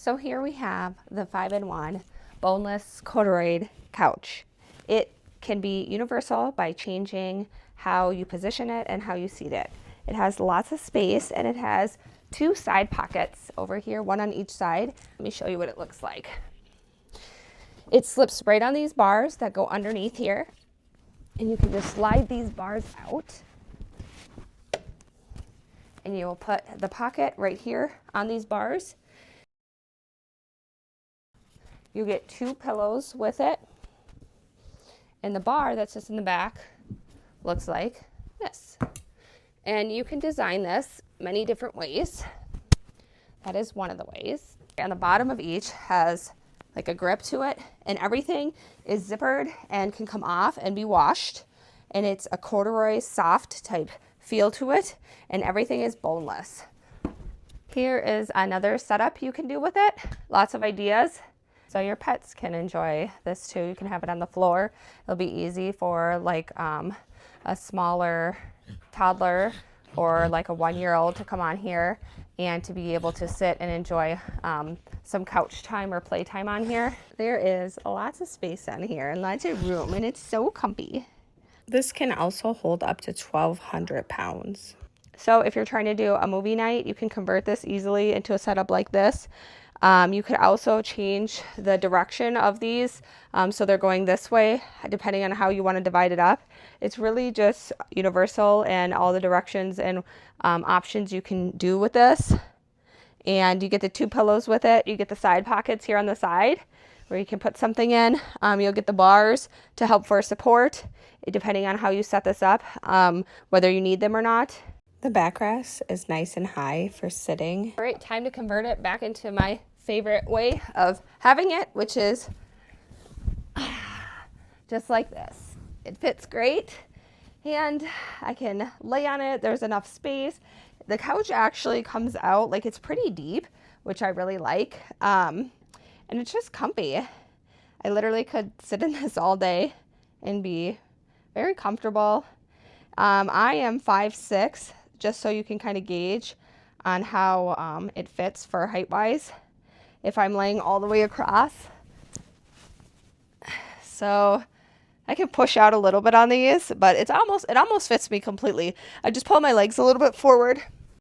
So here we have the 5-in-1 Boneless Corduroy Couch. It can be universal by changing how you position it and how you seat it. It has lots of space and it has 2 side pockets over here, one on each side. Let me show you what it looks like. It slips right on these bars that go underneath here, and you can just slide these bars out, and you will put the pocket right here on these bars. You get 2 pillows with it, and the bar that's just in the back looks like this. And you can design this many different ways. That is one of the ways. And the bottom of each has like a grip to it, and everything is zippered and can come off and be washed. And it's a corduroy soft type feel to it, and everything is boneless. Here is another setup you can do with it. Lots of ideas. So your pets can enjoy this too. You can have it on the floor. It'll be easy for like a smaller toddler or like a 1-year-old to come on here and to be able to sit and enjoy some couch time or playtime on here. There is lots of space on here and lots of room, and it's so comfy. This can also hold up to 1,200 pounds. So if you're trying to do a movie night, you can convert this easily into a setup like this. You could also change the direction of these so they're going this way, depending on how you want to divide it up. It's really just universal, and all the directions and options you can do with this. And you get the 2 pillows with it. You get the side pockets here on the side where you can put something in. You'll get the bars to help for support, depending on how you set this up, whether you need them or not. The backrest is nice and high for sitting. All right, time to convert it back into my favorite way of having it, which is just like this. It fits great, and I can lay on it. There's enough space. The couch actually comes out like it's pretty deep, which I really like, and it's just comfy. I literally could sit in this all day and be very comfortable. I am 5'6", just so you can kind of gauge on how it fits for height-wise if I'm laying all the way across. So I can push out a little bit on these, but it almost fits me completely. I just pull my legs a little bit forward